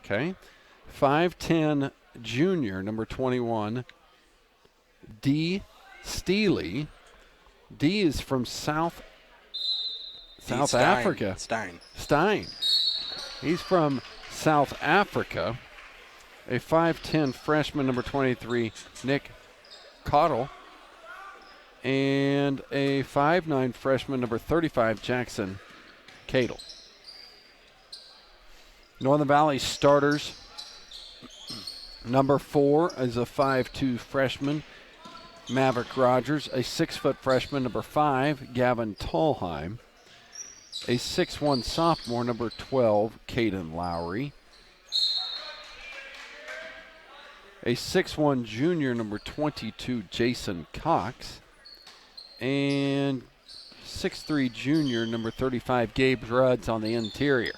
Okay. 5'10", junior, number 21, D. Steely. D is from South Africa. Stein. He's from South Africa. A 5'10" freshman, number 23, Nick Cottle. And a 5'9" freshman, number 35, Jackson Cadle. Northern Valley starters. Number 4 is a 5'2" freshman, Maverick Rogers. A 6-foot freshman, number 5, Gavin Tallheim. A 6'1" sophomore, number 12, Caden Lowry. A 6'1" junior, number 22, Jason Cox. And 6'3" junior, number 35, Gabe Rudds on the interior.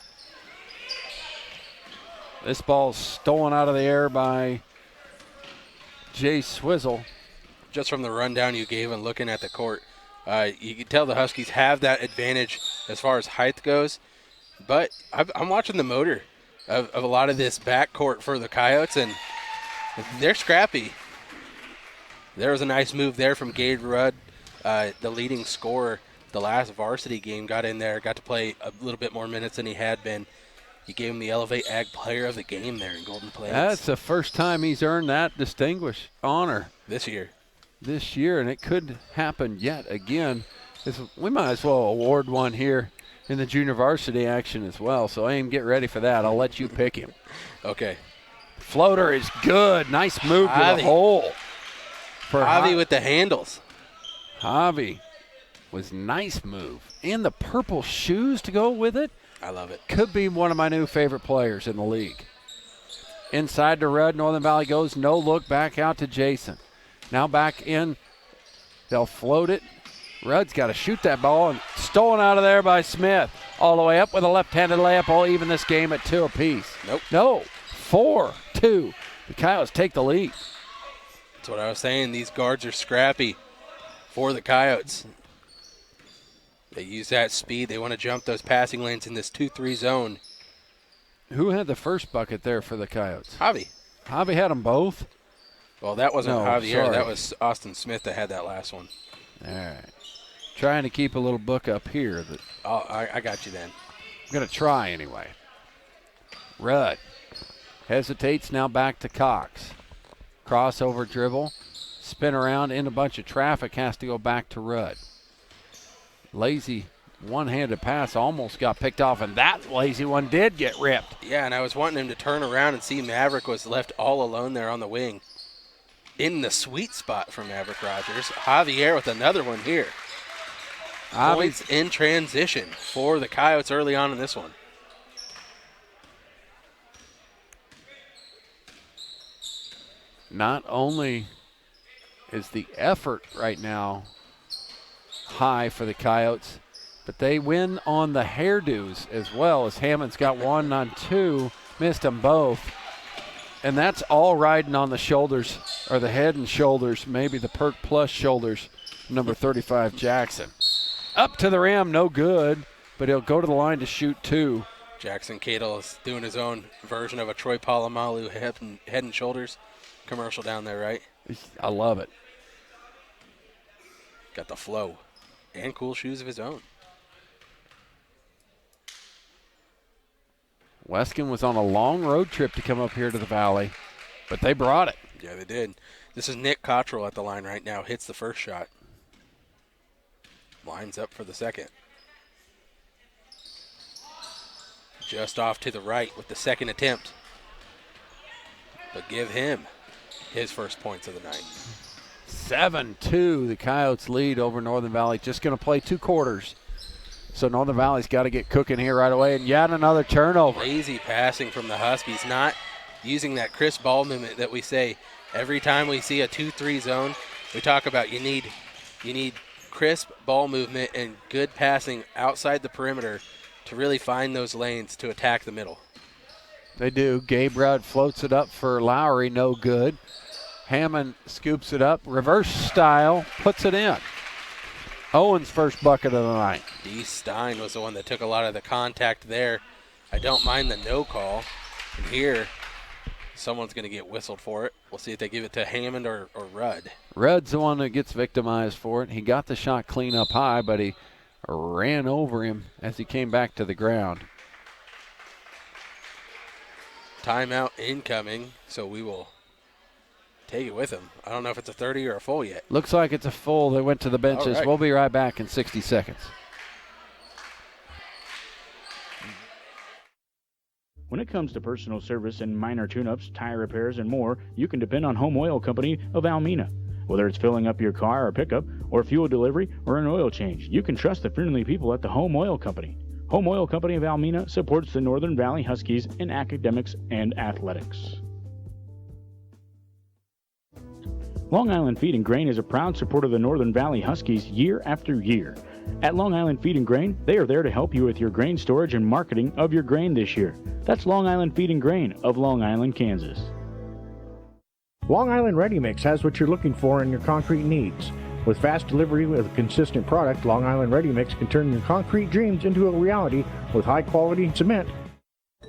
This ball is stolen out of the air by Jay Swizzle. Just from the rundown you gave and looking at the court, you can tell the Huskies have that advantage as far as height goes. But I'm watching the motor of a lot of this backcourt for the Coyotes, and they're scrappy. There was a nice move there from Gabe Rudd, the leading scorer the last varsity game, got in there, got to play a little bit more minutes than he had been. You gave him the Elevate Ag Player of the Game there in Golden Plains. That's the first time he's earned that distinguished honor. This year, and it could happen yet again. We might as well award one here in the junior varsity action as well, so aim, get ready for that. I'll let you pick him. Okay. Floater is good. Nice move to the hole. For Javi with the handles. Javi was nice move. And the purple shoes to go with it. I love it. Could be one of my new favorite players in the league. Inside to Rudd. Northern Valley goes. No look. Back out to Jason. Now back in. They'll float it. Rudd's got to shoot that ball. And stolen out of there by Smith. All the way up with a left-handed layup. All even this game at 2 apiece. Nope. No. 4-2. The Coyotes take the lead. That's what I was saying. These guards are scrappy for the Coyotes. They use that speed. They want to jump those passing lanes in this 2-3 zone. Who had the first bucket there for the Coyotes? Javi. Javi had them both? Well, that wasn't Javier. Sorry. That was Austin Smith that had that last one. All right. Trying to keep a little book up here. I got you then. I'm going to try anyway. Rudd hesitates, now back to Cox. Crossover dribble. Spin around in a bunch of traffic, has to go back to Rudd. Lazy one-handed pass almost got picked off, and that lazy one did get ripped. Yeah, and I was wanting him to turn around and see Maverick was left all alone there on the wing. In the sweet spot from Maverick Rogers. Javier with another one here. Points in transition for the Coyotes early on in this one. Not only is the effort right now high for the Coyotes, but they win on the hairdos as well, as Hammond's got 1 on 2, missed them both. And that's all riding on the shoulders, or the head and shoulders, maybe the Perk Plus shoulders, number 35, Jackson. Up to the rim, no good, but he'll go to the line to shoot 2. Jackson Cadle is doing his own version of a Troy Polamalu head and shoulders commercial down there, right? I love it. Got the flow and cool shoes of his own. Weskan was on a long road trip to come up here to the Valley, but they brought it. Yeah, they did. This is Nick Cottrell at the line right now. Hits the first shot. Lines up for the second. Just off to the right with the second attempt. But give him his first points of the night. 7-2, the Coyotes lead over Northern Valley. Just going to play 2 quarters. So Northern Valley's got to get cooking here right away. And yet another turnover. Lazy passing from the Huskies, not using that crisp ball movement that we say every time we see a 2-3 zone. We talk about you need crisp ball movement and good passing outside the perimeter to really find those lanes to attack the middle. They do. Gabe Rudd floats it up for Lowry, no good. Hammond scoops it up, reverse style, puts it in. Owen's first bucket of the night. D. Stein was the one that took a lot of the contact there. I don't mind the no call. And here, someone's going to get whistled for it. We'll see if they give it to Hammond or Rudd. Rudd's the one that gets victimized for it. He got the shot clean up high, but he ran over him as he came back to the ground. Timeout incoming, so we will take it with him. I don't know if it's a 30 or a full yet. Looks like it's a full. They went to the benches. All right. We'll be right back in 60 seconds. When it comes to personal service and minor tune-ups, tire repairs, and more, you can depend on Home Oil Company of Almena. Whether it's filling up your car or pickup, or fuel delivery, or an oil change, you can trust the friendly people at the Home Oil Company. Home Oil Company of Almena supports the Northern Valley Huskies in academics and athletics. Long Island Feed and Grain is a proud supporter of the Northern Valley Huskies year after year. At Long Island Feed and Grain, they are there to help you with your grain storage and marketing of your grain this year. That's Long Island Feed and Grain of Long Island, Kansas. Long Island Ready Mix has what you're looking for in your concrete needs. With fast delivery with a consistent product, Long Island Ready Mix can turn your concrete dreams into a reality with high-quality cement.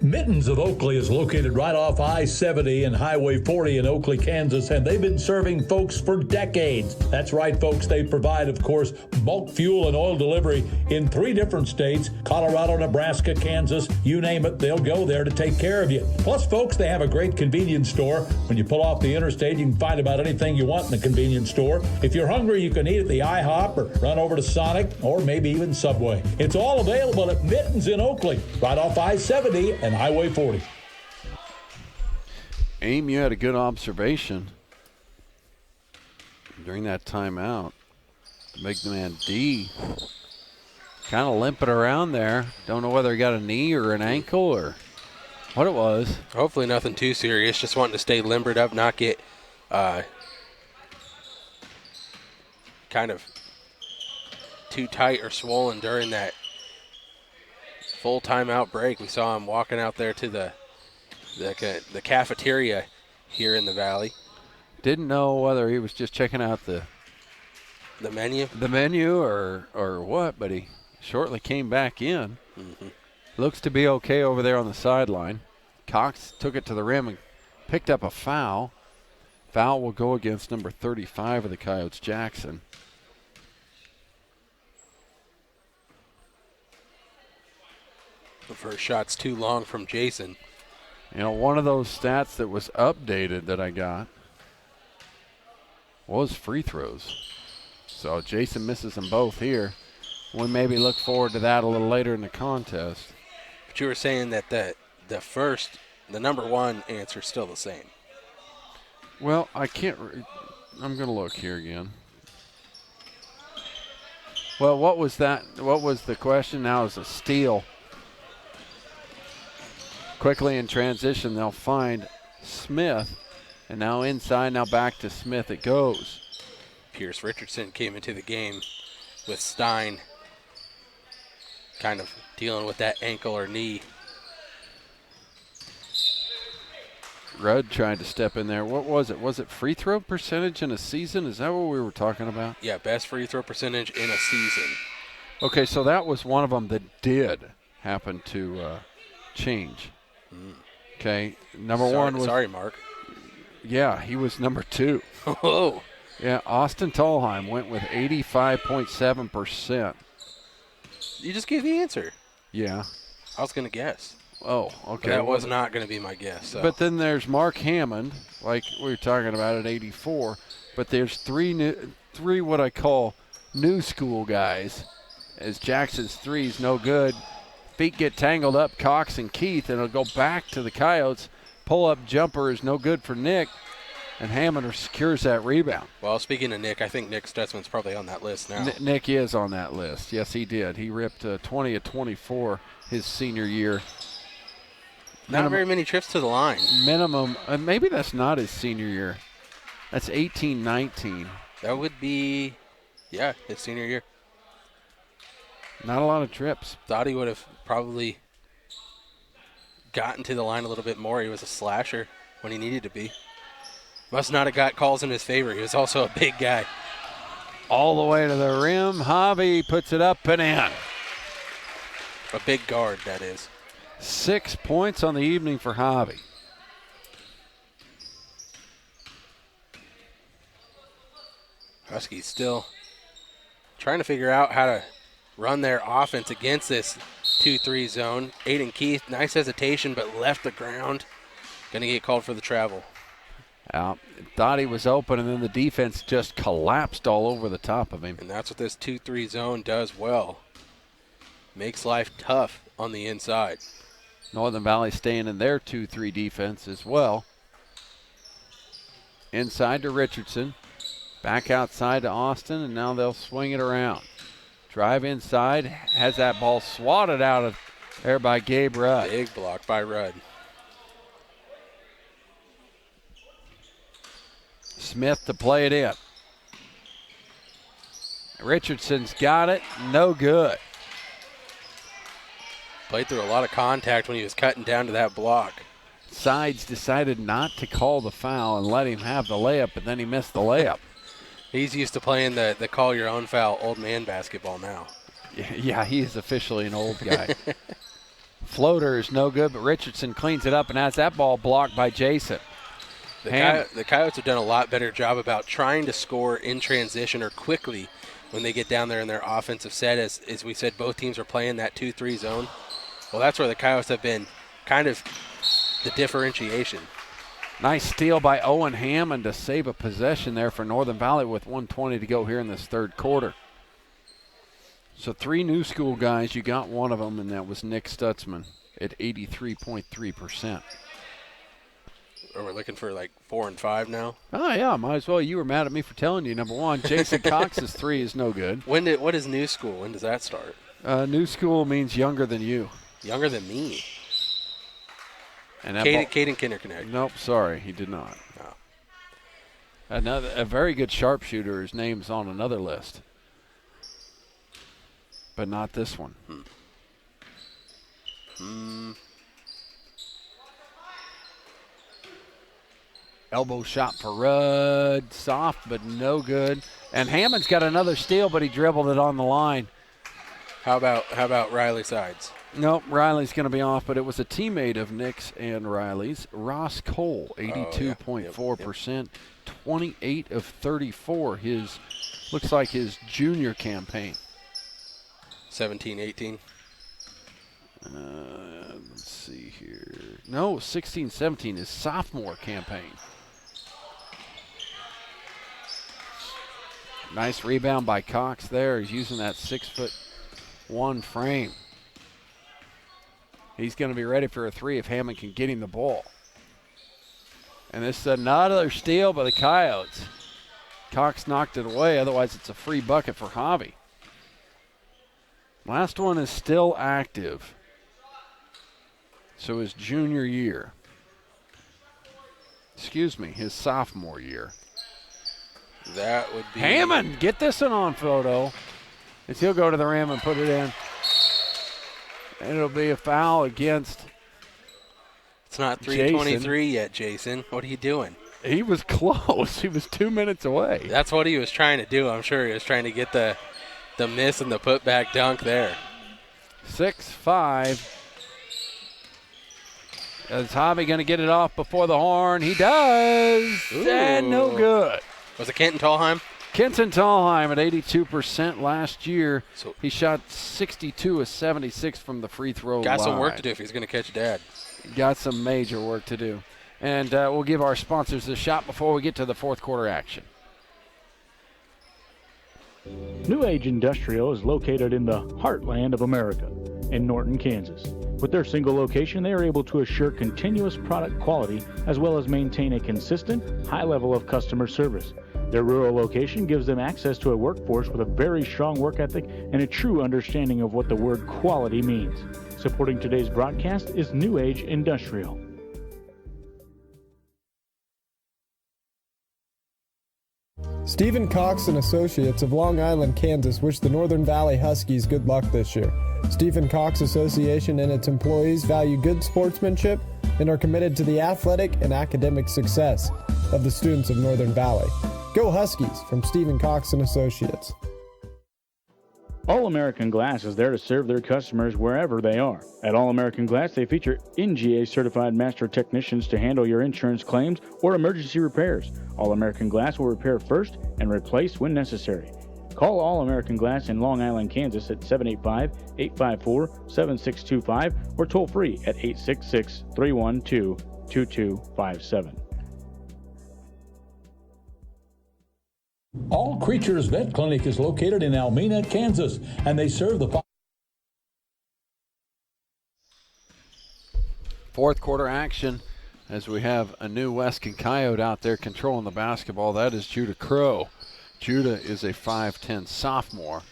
Mittens of Oakley is located right off I-70 and Highway 40 in Oakley, Kansas, and they've been serving folks for decades. That's right, folks. They provide, of course, bulk fuel and oil delivery in 3 different states, Colorado, Nebraska, Kansas, you name it, they'll go there to take care of you. Plus, folks, they have a great convenience store. When you pull off the interstate, you can find about anything you want in the convenience store. If you're hungry, you can eat at the IHOP or run over to Sonic or maybe even Subway. It's all available at Mittens in Oakley, right off I-70 and Highway 40. Aim, you had a good observation during that timeout. Big man D kind of limping around there. Don't know whether he got a knee or an ankle or what it was. Hopefully nothing too serious. Just wanting to stay limbered up, not get kind of too tight or swollen during that full timeout break. We saw him walking out there to the cafeteria here in the Valley. Didn't know whether he was just checking out the menu or what, but he shortly came back in. Mm-hmm. Looks to be okay over there on the sideline. Cox took it to the rim and picked up a foul. Foul will go against number 35 of the Coyotes, Jackson. The first shot's too long from Jason. You know, one of those stats that was updated that I got was free throws. So Jason misses them both here. We maybe look forward to that a little later in the contest. But you were saying that the number one answer is still the same. Well, I can't. I'm going to look here again. Well, what was that? What was the question? Now is a steal. Quickly in transition, they'll find Smith. And now inside, now back to Smith it goes. Pierce Richardson came into the game with Stein kind of dealing with that ankle or knee. Rudd tried to step in there. What was it? Was it free throw percentage in a season? Is that what we were talking about? Yeah, best free throw percentage in a season. Okay, so that was one of them that did happen to change. Okay, number one was... Sorry, Mark. Yeah, he was number 2. Oh. Yeah, Austin Tallheim went with 85.7%. You just gave the answer. Yeah. I was going to guess. Oh, okay. But that was not going to be my guess. So. But then there's Mark Hammond, like we were talking about at 84. But there's three what I call new school guys, as Jackson's three's no good. Feet get tangled up, Cox and Keith, and it'll go back to the Coyotes. Pull-up jumper is no good for Nick, and Hammond secures that rebound. Well, speaking of Nick, I think Nick Stutzman's probably on that list now. Nick is on that list. Yes, he did. He ripped 20 of 24 his senior year. Not very many trips to the line. Minimum. Maybe that's not his senior year. That's 18-19. That would be, yeah, his senior year. Not a lot of trips. Thought he would have probably gotten to the line a little bit more. He was a slasher when he needed to be. Must not have got calls in his favor. He was also a big guy. All the way to the rim. Javi puts it up and in. A big guard, that is. 6 points on the evening for Hobby. Huskies still trying to figure out how to run their offense against this 2-3 zone. Aiden Keith, nice hesitation, but left the ground. Going to get called for the travel. Thought he was open, and then the defense just collapsed all over the top of him. And that's what this 2-3 zone does well. Makes life tough on the inside. Northern Valley staying in their 2-3 defense as well. Inside to Richardson. Back outside to Austin, and now they'll swing it around. Drive inside, has that ball swatted out of there by Gabe Rudd. Big block by Rudd. Smith to play it in. Richardson's got it, no good. Played through a lot of contact when he was cutting down to that block. Sides decided not to call the foul and let him have the layup, but then he missed the layup. He's used to playing the call your own foul old man basketball now. Yeah, he's officially an old guy. Floater is no good, but Richardson cleans it up and has that ball blocked by Jason. The Coyotes have done a lot better job about trying to score in transition or quickly when they get down there in their offensive set. As we said, both teams are playing that 2-3 zone. Well, that's where the Coyotes have been kind of the differentiation. Nice steal by Owen Hammond to save a possession there for Northern Valley with 1:20 to go here in this third quarter. So 3 new school guys, you got one of them, and that was Nick Stutzman at 83.3%. Or we're looking for like 4 and 5 now. Oh, yeah, might as well. You were mad at me for telling you, number one. Jason Cox's 3 is no good. What is new school? When does that start? New school means younger than you. Younger than me. And that Caden Kinder connect. Nope, sorry, he did not. No. A very good sharpshooter. His name's on another list, but not this one. Elbow shot for Rudd, soft but no good. And Hammond's got another steal, but he dribbled it on the line. How about Riley Sides? Nope, Riley's going to be off, but it was a teammate of Nick's and Riley's, Ross Cole, 82.4%, 28 of 34. Looks like his junior campaign. 17-18. Let's see here. No, 16-17, his sophomore campaign. Nice rebound by Cox there. He's using that 6'1" frame. He's going to be ready for a 3 if Hammond can get him the ball. And this is another steal by the Coyotes. Cox knocked it away, otherwise it's a free bucket for Javi. Last one is still active. So his junior year. Excuse me, his sophomore year. That would be Hammond, get this one on photo. As he'll go to the rim and put it in. And it'll be a foul against It's not 3:23 yet, Jason. What are you doing? He was close. He was 2 minutes away. That's what he was trying to do. I'm sure he was trying to get the miss and the putback dunk there. 6-5. Is Javi going to get it off before the horn? He does. Ooh. And no good. Was it Kenton Tallheim? Kenton Tallheim at 82% last year. So he shot 62 of 76 from the free throw line. Got some work to do if he's going to catch Dad. Got some major work to do. And we'll give our sponsors a shot before we get to the fourth quarter action. New Age Industrial is located in the heartland of America, in Norton, Kansas. With their single location, they are able to assure continuous product quality as well as maintain a consistent, high level of customer service. Their rural location gives them access to a workforce with a very strong work ethic and a true understanding of what the word quality means. Supporting today's broadcast is New Age Industrial. Stephen Cox and Associates of Long Island, Kansas wish the Northern Valley Huskies good luck this year. Stephen Cox Association and its employees value good sportsmanship and are committed to the athletic and academic success of the students of Northern Valley. Go Huskies from Stephen Cox and Associates. All American Glass is there to serve their customers wherever they are. At All American Glass, they feature NGA certified master technicians to handle your insurance claims or emergency repairs. All American Glass will repair first and replace when necessary. Call All American Glass in Long Island, Kansas at 785-854-7625 or toll free at 866-312-2257. All Creatures Vet Clinic is located in Almena, Kansas, and they serve the Fourth quarter action as we have a new Weskan Coyote out there controlling the basketball. That is Judah Crow. Judah is a 5'10 sophomore.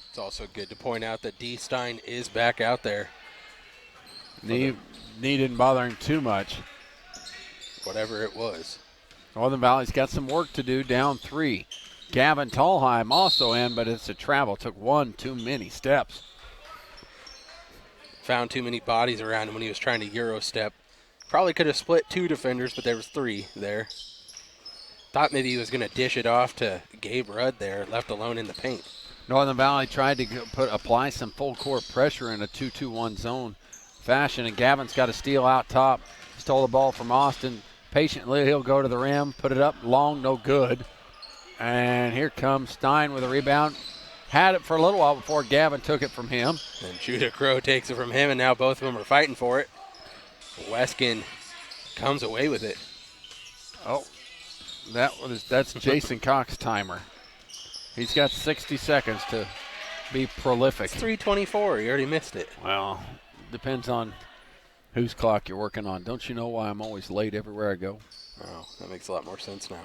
It's also good to point out that D. Stein is back out there. Knee didn't bother him too much. Whatever it was. Northern Valley's got some work to do, down 3. Gavin Tallheim also in, but it's a travel. Took one too many steps. Found too many bodies around him when he was trying to Euro step. Probably could have split 2 defenders, but there was 3 there. Thought maybe he was going to dish it off to Gabe Rudd there, left alone in the paint. Northern Valley tried to apply some full court pressure in a 2-2-1 zone fashion, and Gavin's got a steal out top. Stole the ball from Austin. Patiently, he'll go to the rim, put it up long, no good. And here comes Stein with a rebound. Had it for a little while before Gavin took it from him. And Judah Crow takes it from him, and now both of them are fighting for it. Weskan comes away with it. Oh, that's Jason Cox's timer. He's got 60 seconds to be prolific. It's 3:24. You already missed it. Well, depends on whose clock you're working on. Don't you know why I'm always late everywhere I go? Oh, that makes a lot more sense now.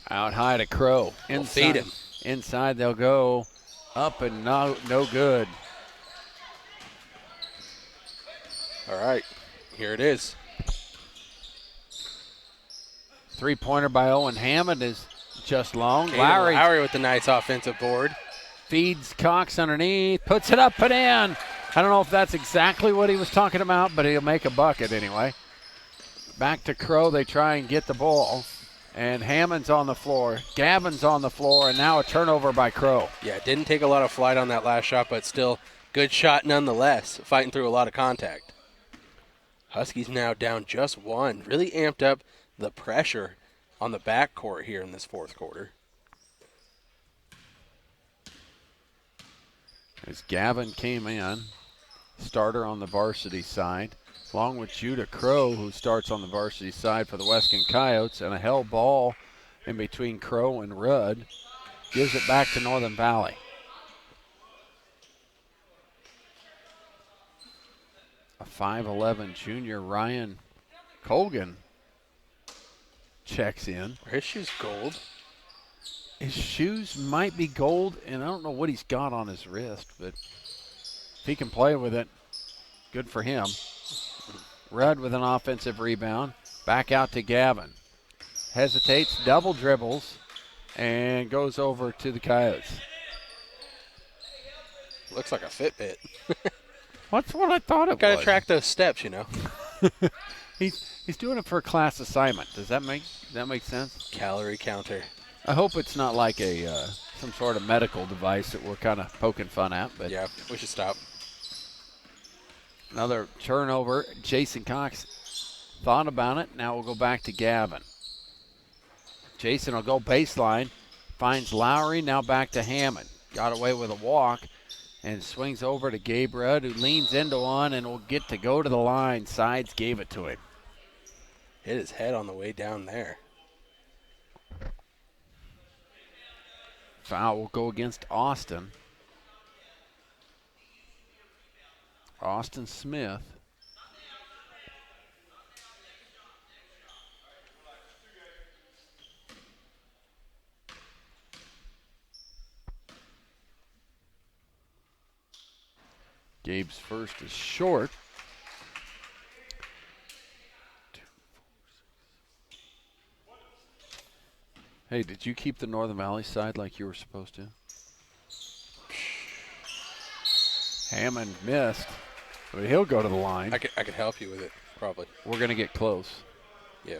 Out high to Crow. We'll feed him. Inside they'll go. Up and no good. All right, here it is. Three-pointer by Owen Hammond is just long. Lowry with the nice offensive board. Feeds Cox underneath, puts it up and in. I don't know if that's exactly what he was talking about, but he'll make a bucket anyway. Back to Crow, they try and get the ball. And Hammond's on the floor, Gavin's on the floor, and now a turnover by Crow. Yeah, it didn't take a lot of flight on that last shot, but still good shot nonetheless, fighting through a lot of contact. Huskies now down just 1. Really amped up the pressure on the backcourt here in this fourth quarter. As Gavin came in, starter on the varsity side, along with Judah Crow, who starts on the varsity side for the Weskan Coyotes, and a held ball in between Crow and Rudd. Gives it back to Northern Valley. A 5'11 junior, Ryan Colgan, checks in. Are his shoes gold? His shoes might be gold, and I don't know what he's got on his wrist, but if he can play with it, good for him. Rudd with an offensive rebound. Back out to Gavin. Hesitates, double dribbles, and goes over to the Coyotes. Looks like a Fitbit. That's what I thought it was. Got to track those steps, you know. He's doing it for a class assignment. Does that make sense? Calorie counter. I hope it's not like a some sort of medical device that we're kind of poking fun at. But yeah, we should stop. Another turnover. Jason Cox thought about it. Now we'll go back to Gavin. Jason will go baseline. Finds Lowry. Now back to Hammond. Got away with a walk. And swings over to Gabe Rudd, who leans into one and will get to go to the line. Sides gave it to him. Hit his head on the way down there. Foul will go against Austin. Austin Smith. Gabe's first is short. Hey, did you keep the Northern Valley side like you were supposed to? Hammond missed, but he'll go to the line. I could help you with it, probably. We're going to get close. Yeah.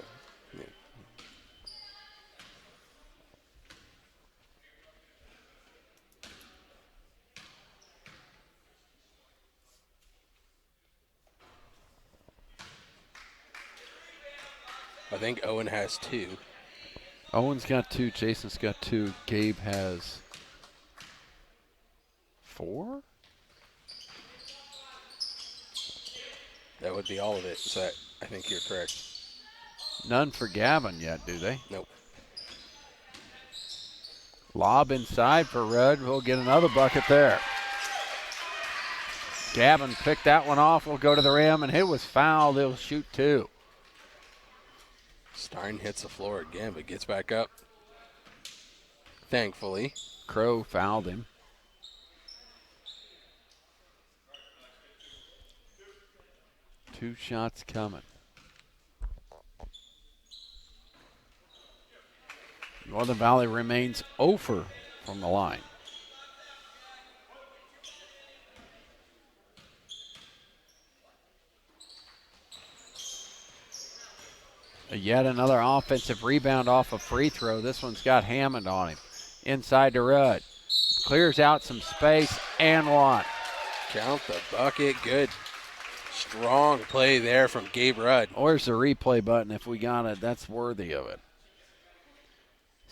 I think Owen has 2. Owen's got 2. Jason's got 2. Gabe has 4? That would be all of it. So I think you're correct. None for Gavin yet, do they? Nope. Lob inside for Rudd. We'll get another bucket there. Gavin picked that one off. Will go to the rim, and it was fouled. He'll shoot 2. Stein hits the floor again, but gets back up. Thankfully. Crow fouled him. Two shots coming. Northern Valley remains over from the line. Yet another offensive rebound off a free throw. This one's got Hammond on him. Inside to Rudd. Clears out some space and one. Count the bucket. Good. Strong play there from Gabe Rudd. Where's the replay button? If we got it, that's worthy of it.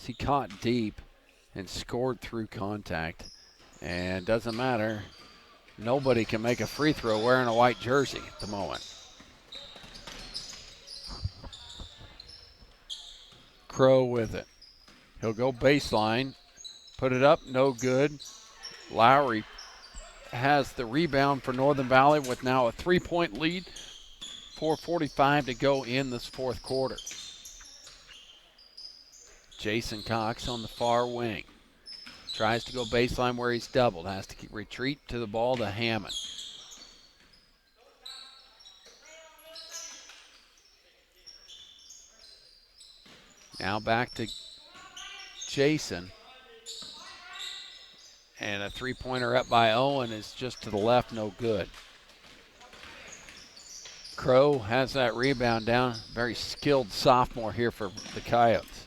He caught deep and scored through contact. And doesn't matter. Nobody can make a free throw wearing a white jersey at the moment. Crow with it. He'll go baseline. Put it up, no good. Lowry has the rebound for Northern Valley with now a 3-point lead. 4:45 to go in this fourth quarter. Jason Cox on the far wing. Tries to go baseline where he's doubled. Has to retreat to the ball to Hammond. Now back to Jason. And a three-pointer up by Owen is just to the left, no good. Crow has that rebound down. Very skilled sophomore here for the Coyotes.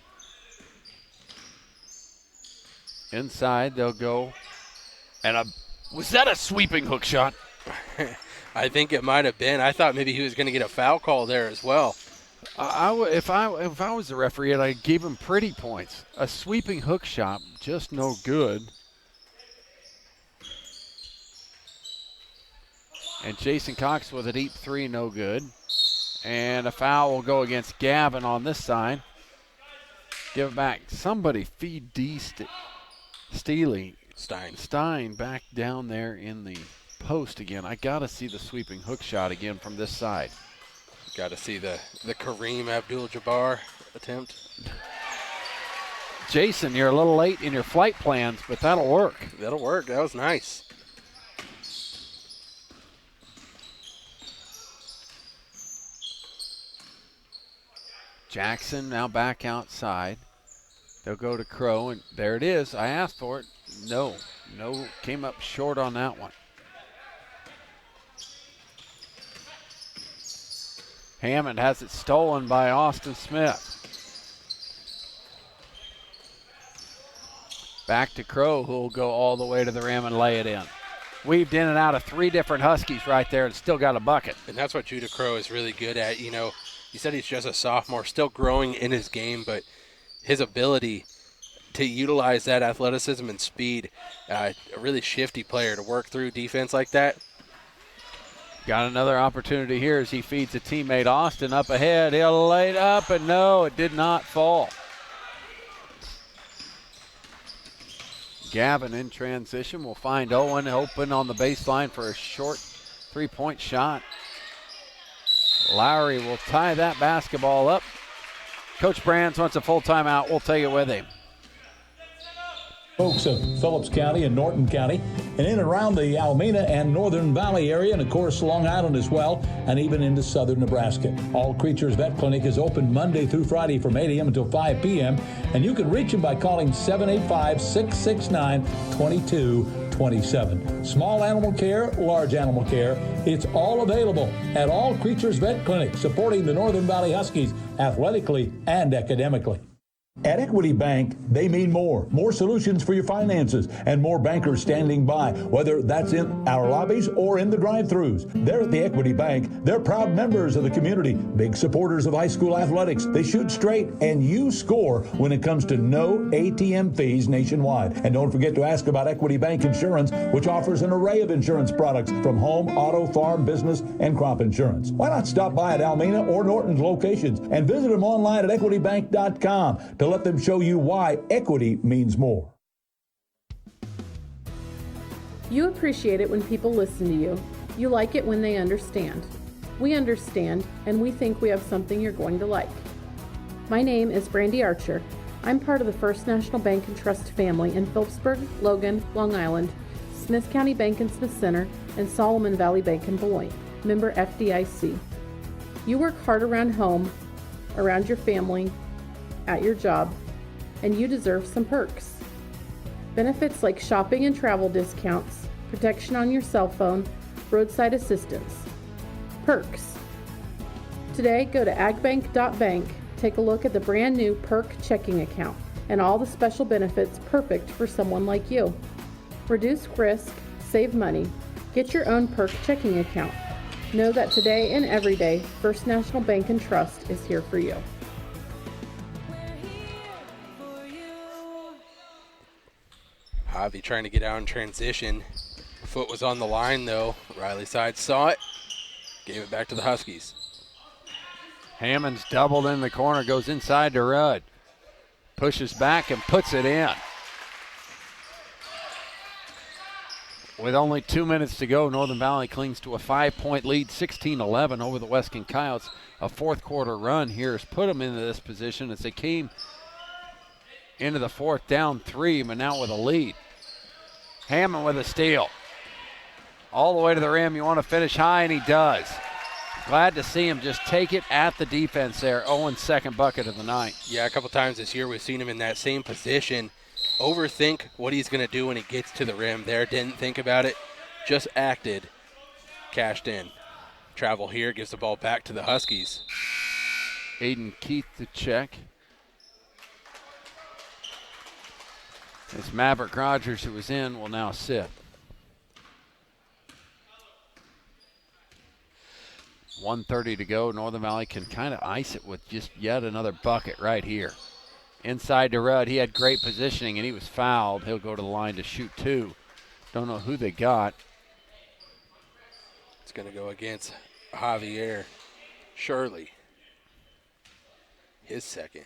Inside, they'll go. And was that a sweeping hook shot? I think it might have been. I thought maybe he was going to get a foul call there as well. If I was the referee, I gave him pretty points. A sweeping hook shot, just no good. And Jason Cox with a deep three, no good. And a foul will go against Gavin on this side. Give it back. Somebody feed D. Stein back down there in the post again. I got to see the sweeping hook shot again from this side. Got to see the Kareem Abdul-Jabbar attempt. Jason, you're a little late in your flight plans, but that'll work. That'll work. That was nice. Jackson now back outside. They'll go to Crow, and there it is. I asked for it. No, came up short on that one. Hammond has it stolen by Austin Smith. Back to Crow, who will go all the way to the rim and lay it in. Weaved in and out of 3 different Huskies right there and still got a bucket. And that's what Judah Crow is really good at. You know, you said he's just a sophomore, still growing in his game, but his ability to utilize that athleticism and speed, a really shifty player to work through defense like that. Got another opportunity here as he feeds a teammate. Austin up ahead. He'll lay it up, and no, it did not fall. Gavin in transition will find Owen open on the baseline for a short 3-point shot. Lowry will tie that basketball up. Coach Brands wants a full timeout. We'll take it with him. Folks of Phillips County and Norton County, and in and around the Alameda and Northern Valley area, and of course Long Island as well, and even into southern Nebraska. All Creatures Vet Clinic is open Monday through Friday from 8 a.m. until 5 p.m., and you can reach them by calling 785-669-2227. Small animal care, large animal care, it's all available at All Creatures Vet Clinic, supporting the Northern Valley Huskies athletically and academically. At Equity Bank, they mean more. More solutions for your finances and more bankers standing by, whether that's in our lobbies or in the drive-thrus. They're at the Equity Bank. They're proud members of the community, big supporters of high school athletics. They shoot straight, and you score when it comes to no ATM fees nationwide. And don't forget to ask about Equity Bank Insurance, which offers an array of insurance products from home, auto, farm, business, and crop insurance. Why not stop by at Almena or Norton's locations and visit them online at equitybank.com to let them show you why equity means more. You appreciate it when people listen to you. You like it when they understand. We understand, and we think we have something you're going to like. My name is Brandy Archer. I'm part of the First National Bank and Trust family in Phillipsburg, Logan, Long Island, Smith County Bank and Smith Center, and Solomon Valley Bank in Beloit, member FDIC. You work hard around home, around your family, at your job, and you deserve some perks. Benefits like shopping and travel discounts, protection on your cell phone, roadside assistance. Perks. Today, go to agbank.bank, take a look at the brand new Perk checking account and all the special benefits perfect for someone like you. Reduce risk, save money, get your own Perk checking account. Know that today and every day, First National Bank and Trust is here for you. Javi trying to get out in transition. Foot was on the line, though. Riley Side saw it, gave it back to the Huskies. Hammond's doubled in the corner, goes inside to Rudd. Pushes back and puts it in. With only 2 minutes to go, Northern Valley clings to a 5-point lead, 16-11 over the Weskan Coyotes. A fourth quarter run here has put them into this position as they came into the fourth down 3, but now with a lead. Hammond with a steal. All the way to the rim. You want to finish high, and he does. Glad to see him just take it at the defense there. Owen's second bucket of the night. Yeah, a couple times this year we've seen him in that same position. Overthink what he's going to do when he gets to the rim there. Didn't think about it. Just acted. Cashed in. Travel here. Gives the ball back to the Huskies. Aiden Keith to check. As Maverick Rogers, who was in, will now sit. 1:30 to go. Northern Valley can kind of ice it with just yet another bucket right here. Inside to Rudd. He had great positioning, and he was fouled. He'll go to the line to shoot 2. Don't know who they got. It's going to go against Javier Shirley. His second.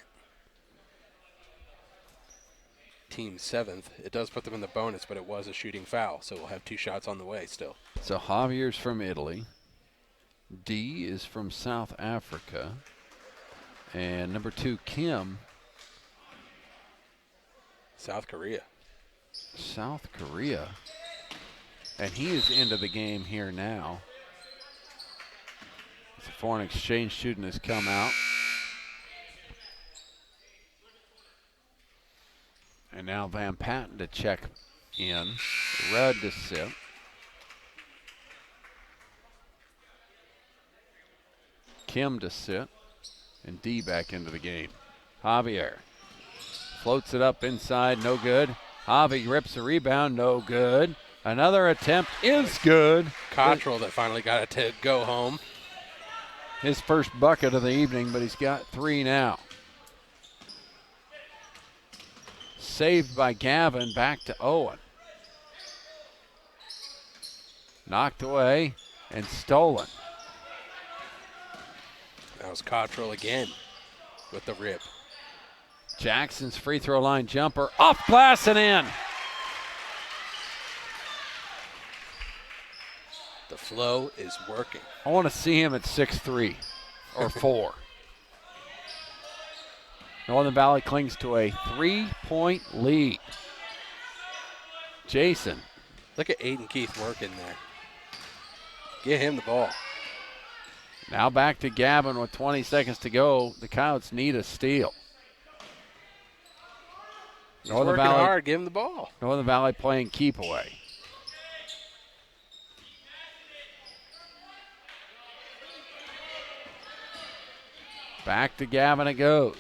Team 7th. It does put them in the bonus, but it was a shooting foul, so we'll have 2 shots on the way still. So Javier's from Italy. D is from South Africa. And number 2, Kim. South Korea. South Korea. And he is into the game here now. The foreign exchange student has come out. And now Van Patten to check in. Rudd to sit. Kim to sit. And D back into the game. Javier floats it up inside, no good. Javi rips the rebound, no good. Another attempt is good. Cottrell that finally got it to go home. His first bucket of the evening, but he's got 3 now. Saved by Gavin, back to Owen. Knocked away and stolen. That was Cottrell again with the rip. Jackson's free throw line jumper, off glass and in. The flow is working. I want to see him at 6'3" or 4. Northern Valley clings to a 3-point lead. Jason. Look at Aiden Keith working there. Get him the ball. Now back to Gavin with 20 seconds to go. The Coyotes need a steal. He's working hard. Give him the ball. Northern Valley playing keep away. Back to Gavin it goes.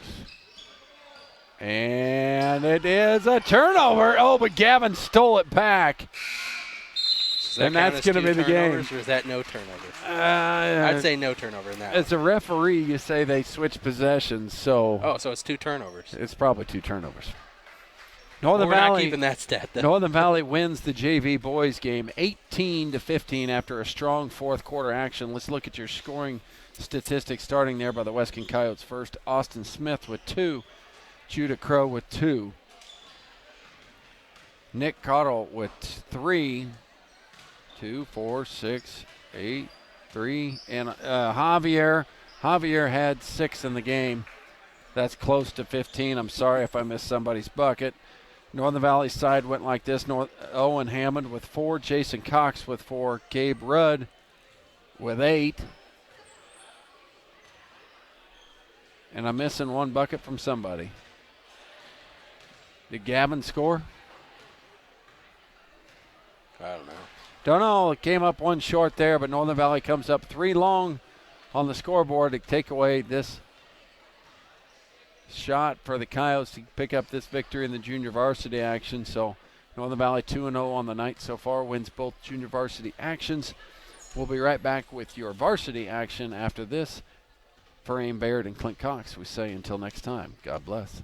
And it is a turnover. Oh, but Gavin stole it back. And that's going to be the game. Or is that no turnover? I'd say no turnover in that. As a referee, you say they switch possessions, so. Oh, so it's 2 turnovers. It's probably 2 turnovers. We're not keeping that stat, though. Northern Valley wins the JV boys game 18-15 after a strong fourth quarter action. Let's look at your scoring statistics starting there by the Weskan Coyotes first. Austin Smith with 2. Judah Crow with 2. Nick Cottle with 3. 2, 4, 6, 8, 3. And Javier had 6 in the game. That's close to 15. I'm sorry if I missed somebody's bucket. Northern Valley side went like this. Owen Hammond with 4. Jason Cox with 4. Gabe Rudd with 8. And I'm missing 1 bucket from somebody. Did Gavin score? I don't know. Don't know. It came up 1 short there, but Northern Valley comes up 3 long on the scoreboard to take away this shot for the Coyotes to pick up this victory in the junior varsity action. So Northern Valley 2-0 on the night so far, wins both junior varsity actions. We'll be right back with your varsity action after this. For Aim Baird and Clint Cox, we say until next time, God bless.